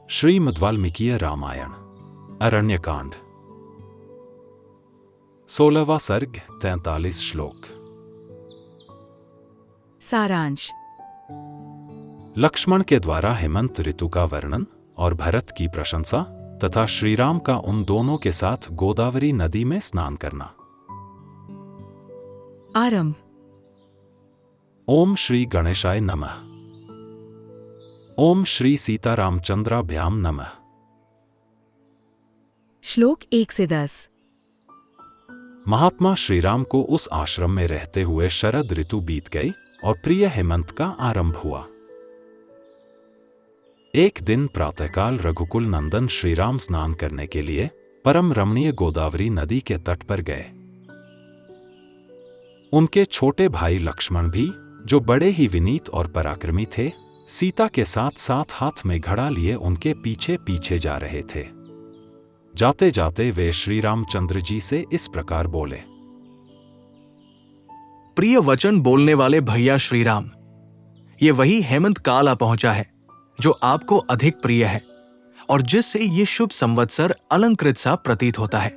श्रीमद् वाल्मीकीय रामायण अरण्यकांड 16वां सर्ग 43 श्लोक। सारांश। लक्ष्मण के द्वारा हेमंत ऋतु का वर्णन और भरत की प्रशंसा तथा श्रीराम का उन दोनों के साथ गोदावरी नदी में स्नान करना। आरंभ। ओम श्री गणेशाय नमः। ओम श्री सीतारामचंद्राभ्याम नमः। श्लोक 1 से 10। महात्मा श्रीराम को उस आश्रम में रहते हुए शरद ऋतु बीत गई और प्रिय हेमंत का आरंभ हुआ। एक दिन प्रातःकाल रघुकुल नंदन श्रीराम स्नान करने के लिए परम रमणीय गोदावरी नदी के तट पर गए। उनके छोटे भाई लक्ष्मण भी, जो बड़े ही विनीत और पराक्रमी थे, सीता के साथ साथ हाथ में घड़ा लिए उनके पीछे पीछे जा रहे थे। जाते जाते वे श्री रामचंद्र जी से इस प्रकार बोले। प्रिय वचन बोलने वाले भैया श्रीराम, ये वही हेमंत काल आ पहुंचा है जो आपको अधिक प्रिय है और जिससे ये शुभ संवत्सर अलंकृत सा प्रतीत होता है।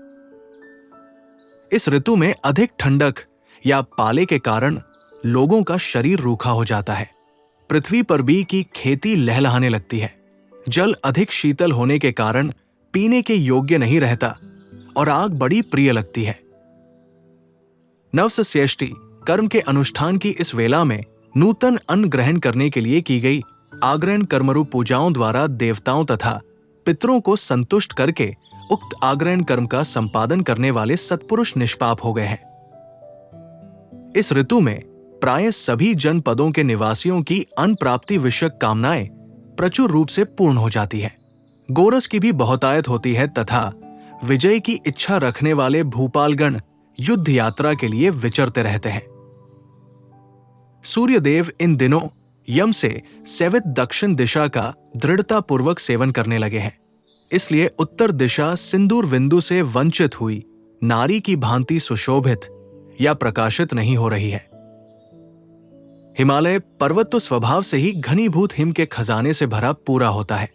इस ऋतु में अधिक ठंडक या पाले के कारण लोगों का शरीर रूखा हो जाता है। पृथ्वी पर भी की खेती लहलहाने लगती है। जल अधिक शीतल होने के कारण पीने के योग्य नहीं रहता और आग बड़ी प्रिय लगती है। नवसस्येष्टि कर्म के अनुष्ठान की इस वेला में नूतन अन्न ग्रहण करने के लिए की गई आग्रहण कर्मरूप पूजाओं द्वारा देवताओं तथा पितरों को संतुष्ट करके उक्त आग्रहण कर्म का संपादन करने वाले सत्पुरुष निष्पाप हो गए हैं। इस ऋतु में प्राय सभी जनपदों के निवासियों की अन्न प्राप्ति विषयक कामनाएं प्रचुर रूप से पूर्ण हो जाती है। गोरस की भी बहुतायत होती है तथा विजय की इच्छा रखने वाले भूपालगण युद्ध यात्रा के लिए विचरते रहते हैं। सूर्यदेव इन दिनों यम से सेवित दक्षिण दिशा का दृढ़ता पूर्वक सेवन करने लगे हैं। इसलिए उत्तर दिशा सिंदूर बिंदु से वंचित हुई नारी की भांति सुशोभित या प्रकाशित नहीं हो रही है। हिमालय पर्वत तो स्वभाव से ही घनीभूत हिम के खजाने से भरा पूरा होता है,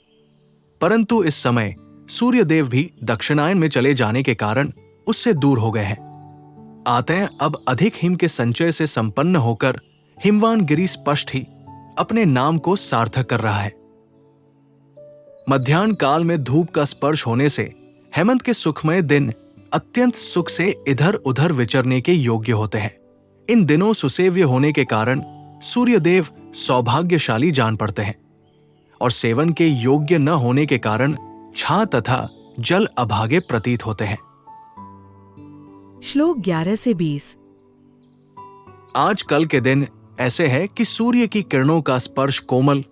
परंतु इस समय सूर्यदेव भी दक्षिणायन में चले जाने के कारण उससे दूर हो गए हैं। अतः अब अधिक हिम के संचय से संपन्न होकर हिमवान गिरि स्पष्ट ही अपने नाम को सार्थक कर रहा है। मध्याह्न काल में धूप का स्पर्श होने से हेमंत के सुखमय दिन अत्यंत सुख से इधर उधर विचरने के योग्य होते हैं। इन दिनों सुसेव्य होने के कारण सूर्यदेव सौभाग्यशाली जान पड़ते हैं और सेवन के योग्य न होने के कारण छा तथा जल अभागे प्रतीत होते हैं। श्लोक 11 से 20। आज कल के दिन ऐसे है कि सूर्य की किरणों का स्पर्श कोमल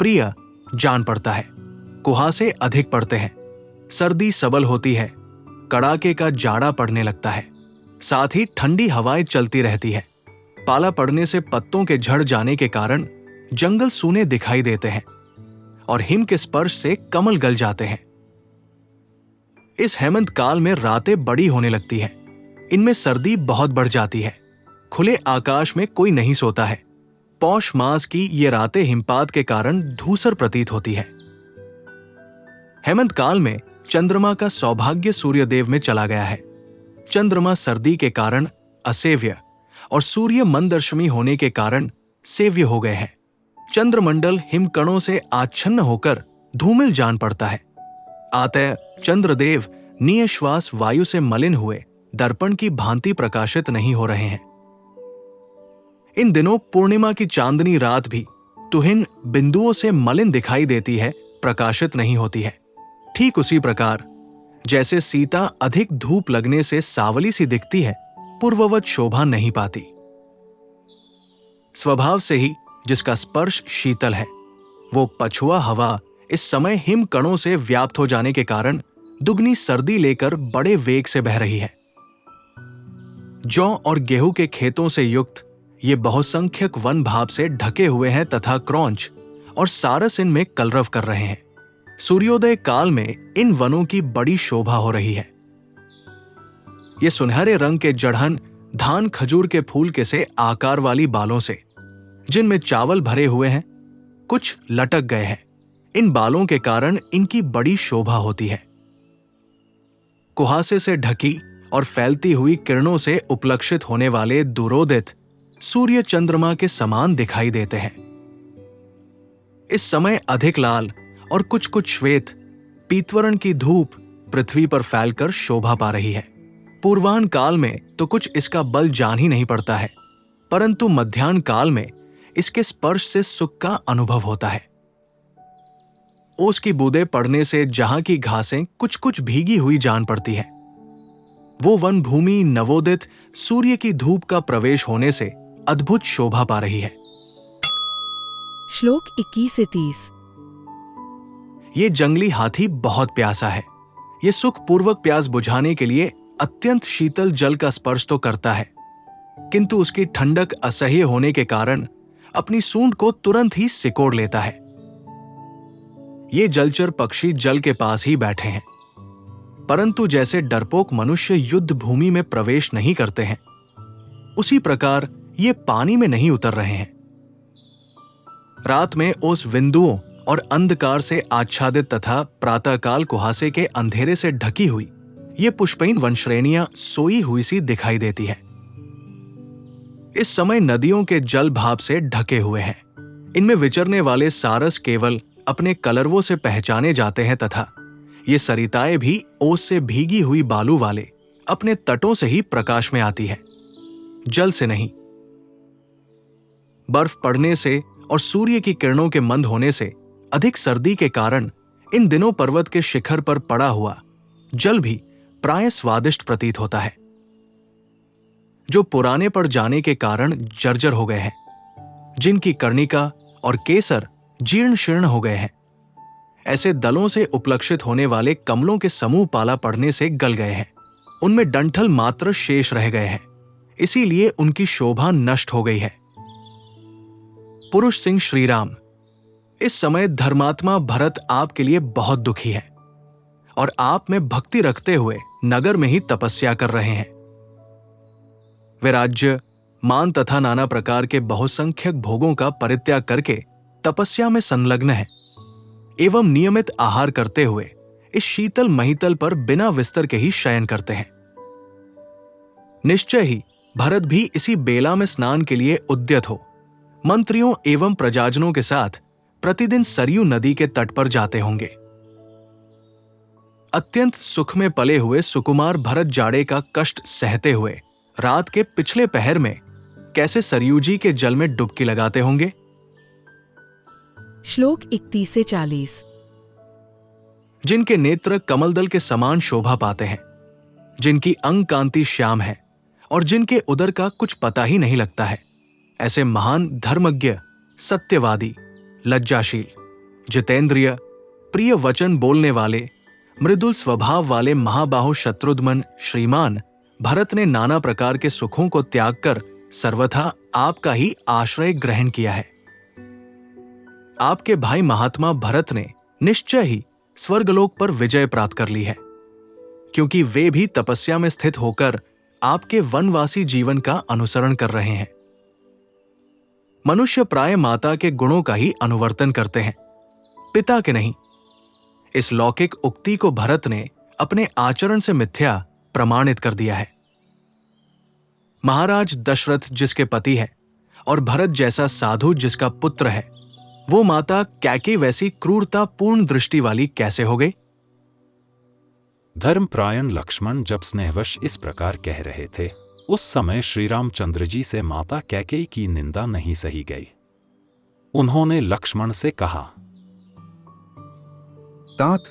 प्रिय जान पड़ता है। कुहासे अधिक पड़ते हैं, सर्दी सबल होती है, कड़ाके का जाड़ा पड़ने लगता है, साथ ही ठंडी हवाएं चलती रहती है। पाला पड़ने से पत्तों के झड़ जाने के कारण जंगल सूने दिखाई देते हैं और हिम के स्पर्श से कमल गल जाते हैं। इस हेमंत काल में रातें बड़ी होने लगती हैं। इनमें सर्दी बहुत बढ़ जाती है। खुले आकाश में कोई नहीं सोता है। पौष मास की ये रातें हिमपात के कारण धूसर प्रतीत होती है। हेमंत काल में चंद्रमा का सौभाग्य सूर्यदेव में चला गया है। चंद्रमा सर्दी के कारण असेव्य और सूर्य मंदरश्मी होने के कारण सेव्य हो गए हैं। चंद्रमंडल हिमकणों से आच्छन्न होकर धूमिल जान पड़ता है। अतः चंद्रदेव निःश्वास वायु से मलिन हुए दर्पण की भांति प्रकाशित नहीं हो रहे हैं। इन दिनों पूर्णिमा की चांदनी रात भी तुहिन बिंदुओं से मलिन दिखाई देती है, प्रकाशित नहीं होती है। ठीक उसी प्रकार जैसे सीता अधिक धूप लगने से सावली सी दिखती है, पूर्ववत शोभा नहीं पाती। स्वभाव से ही जिसका स्पर्श शीतल है, वो पछुआ हवा इस समय हिम कणों से व्याप्त हो जाने के कारण दुगनी सर्दी लेकर बड़े वेग से बह रही है। जौ और गेहूं के खेतों से युक्त ये बहुसंख्यक वन भाप से ढके हुए हैं तथा क्रौंच और सारस इनमें कलरव कर रहे हैं। सूर्योदय काल में इन वनों की बड़ी शोभा हो रही है। ये सुनहरे रंग के जड़हन धान खजूर के फूल के से आकार वाली बालों से, जिनमें चावल भरे हुए हैं, कुछ लटक गए हैं, इन बालों के कारण इनकी बड़ी शोभा होती है। कुहासे से ढकी और फैलती हुई किरणों से उपलक्षित होने वाले दूरोदित सूर्य चंद्रमा के समान दिखाई देते हैं। इस समय अधिक लाल और कुछ कुछ श्वेत पीतवर्ण की धूप पृथ्वी पर फैलकर शोभा पा रही है। पूर्वाह्न काल में तो कुछ इसका बल जान ही नहीं पड़ता है, परंतु मध्याह्न काल में इसके स्पर्श से सुख का अनुभव होता है। ओस की बूंदें पड़ने से जहां की घासें कुछ कुछ भीगी हुई जान पड़ती है, वो वन भूमि नवोदित सूर्य की धूप का प्रवेश होने से अद्भुत शोभा पा रही है। श्लोक 21 से 30। ये जंगली हाथी बहुत प्यासा है। ये सुख पूर्वक प्यास बुझाने के लिए अत्यंत शीतल जल का स्पर्श तो करता है, किंतु उसकी ठंडक असह्य होने के कारण अपनी सूंड को तुरंत ही सिकोड़ लेता है। ये जलचर पक्षी जल के पास ही बैठे हैं, परंतु जैसे डरपोक मनुष्य युद्ध भूमि में प्रवेश नहीं करते हैं, उसी प्रकार ये पानी में नहीं उतर रहे हैं। रात में ओस बिंदुओं और अंधकार से आच्छादित तथा प्रातःकाल कुहासे के अंधेरे से ढकी हुई ये पुष्पहीन वनश्रेणियां सोई हुई सी दिखाई देती है। इस समय नदियों के जल भाप से ढके हुए हैं। इनमें विचरने वाले सारस केवल अपने कलरवों से पहचाने जाते हैं तथा ये सरिताएं भी ओस से भीगी हुई बालू वाले अपने तटों से ही प्रकाश में आती है, जल से नहीं। बर्फ पड़ने से और सूर्य की किरणों के मंद होने से अधिक सर्दी के कारण इन दिनों पर्वत के शिखर पर पड़ा हुआ जल भी प्राय स्वादिष्ट प्रतीत होता है, जो पुराने पड़ जाने के कारण जर्जर हो गए हैं, जिनकी कर्णिका और केसर जीर्ण शीर्ण हो गए हैं। ऐसे दलों से उपलक्षित होने वाले कमलों के समूह पाला पड़ने से गल गए हैं, उनमें डंठल मात्र शेष रह गए हैं, इसीलिए उनकी शोभा नष्ट हो गई है। पुरुष सिंह श्री राम, इस समय धर्मात्मा भरत आपके लिए बहुत दुखी है और आप में भक्ति रखते हुए नगर में ही तपस्या कर रहे हैं। वे राज्य, मान तथा नाना प्रकार के बहुसंख्यक भोगों का परित्याग करके तपस्या में संलग्न है एवं नियमित आहार करते हुए इस शीतल महितल पर बिना विस्तर के ही शयन करते हैं। निश्चय ही भरत भी इसी बेला में स्नान के लिए उद्यत हो मंत्रियों एवं प्रजाजनों के साथ प्रतिदिन सरयू नदी के तट पर जाते होंगे। अत्यंत सुख में पले हुए सुकुमार भरत जाड़े का कष्ट सहते हुए रात के पिछले पहर में कैसे सरयू जी के जल में डुबकी लगाते होंगे। श्लोक 31 से 40। जिनके नेत्र कमलदल के समान शोभा पाते हैं, जिनकी अंग कांति श्याम है और जिनके उदर का कुछ पता ही नहीं लगता है, ऐसे महान धर्मज्ञ, सत्यवादी, लज्जाशील, जितेंद्रिय, प्रिय वचन बोलने वाले, मृदुल स्वभाव वाले महाबाहु शत्रुघ्न श्रीमान भरत ने नाना प्रकार के सुखों को त्याग कर सर्वथा आपका ही आश्रय ग्रहण किया है। आपके भाई महात्मा भरत ने निश्चय ही स्वर्गलोक पर विजय प्राप्त कर ली है, क्योंकि वे भी तपस्या में स्थित होकर आपके वनवासी जीवन का अनुसरण कर रहे हैं। मनुष्य प्राय माता के गुणों का ही अनुवर्तन करते हैं, पिता के नहीं। इस लौकिक उक्ति को भरत ने अपने आचरण से मिथ्या प्रमाणित कर दिया है। महाराज दशरथ जिसके पति है और भरत जैसा साधु जिसका पुत्र है, वो माता कैके वैसी क्रूरता पूर्ण दृष्टि वाली कैसे हो गई? धर्मप्रायण लक्ष्मण जब स्नेहवश इस प्रकार कह रहे थे, उस समय श्री रामचंद्र जी से माता कैकेयी की निंदा नहीं सही गई। उन्होंने लक्ष्मण से कहा, तात,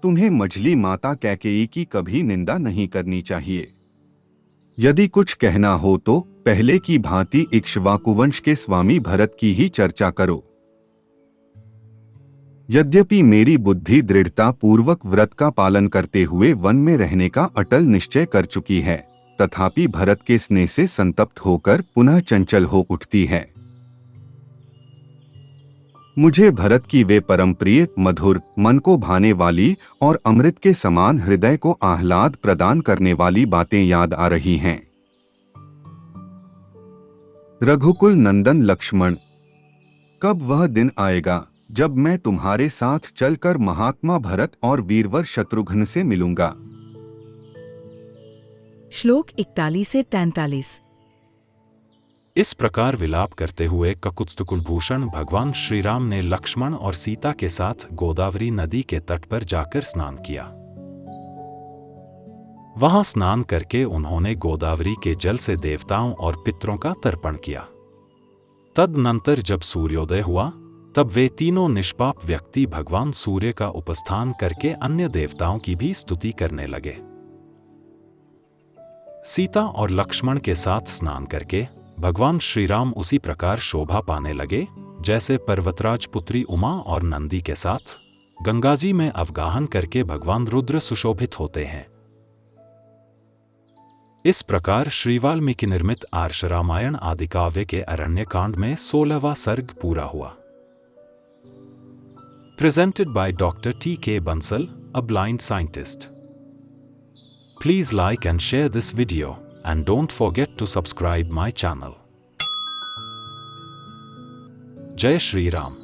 तुम्हें मझली माता कैकेयी की कभी निंदा नहीं करनी चाहिए। यदि कुछ कहना हो तो पहले की भांति इक्ष्वाकुवंश के स्वामी भरत की ही चर्चा करो। यद्यपि मेरी बुद्धि दृढ़ता पूर्वक व्रत का पालन करते हुए वन में रहने का अटल निश्चय कर चुकी है, तथापि भरत के स्नेह से संतप्त होकर पुनः चंचल हो उठती है। मुझे भरत की वे परम प्रिय, मधुर, मन को भाने वाली और अमृत के समान हृदय को आह्लाद प्रदान करने वाली बातें याद आ रही हैं। रघुकुल नंदन लक्ष्मण, कब वह दिन आएगा जब मैं तुम्हारे साथ चलकर महात्मा भरत और वीरवर शत्रुघ्न से मिलूंगा। श्लोक 41 से 43। इस प्रकार विलाप करते हुए ककुत्स्थकुलभूषण भगवान श्री राम ने लक्ष्मण और सीता के साथ गोदावरी नदी के तट पर जाकर स्नान किया। वहां स्नान करके उन्होंने गोदावरी के जल से देवताओं और पितरों का तर्पण किया। तदनंतर जब सूर्योदय हुआ तब वे तीनों निष्पाप व्यक्ति भगवान सूर्य का उपस्थान करके अन्य देवताओं की भी स्तुति करने लगे। सीता और लक्ष्मण के साथ स्नान करके भगवान श्री राम उसी प्रकार शोभा पाने लगे जैसे पर्वतराज पुत्री उमा और नंदी के साथ गंगाजी में अवगाहन करके भगवान रुद्र सुशोभित होते हैं। इस प्रकार श्री वाल्मीकि निर्मित आर्ष रामायण आदि काव्य के अरण्यकांड में 16वां सर्ग पूरा हुआ। Presented by doctor T.K. Bansal, a blind scientist. Please like and share this video, and don't forget to subscribe my channel. Jai Shri Ram.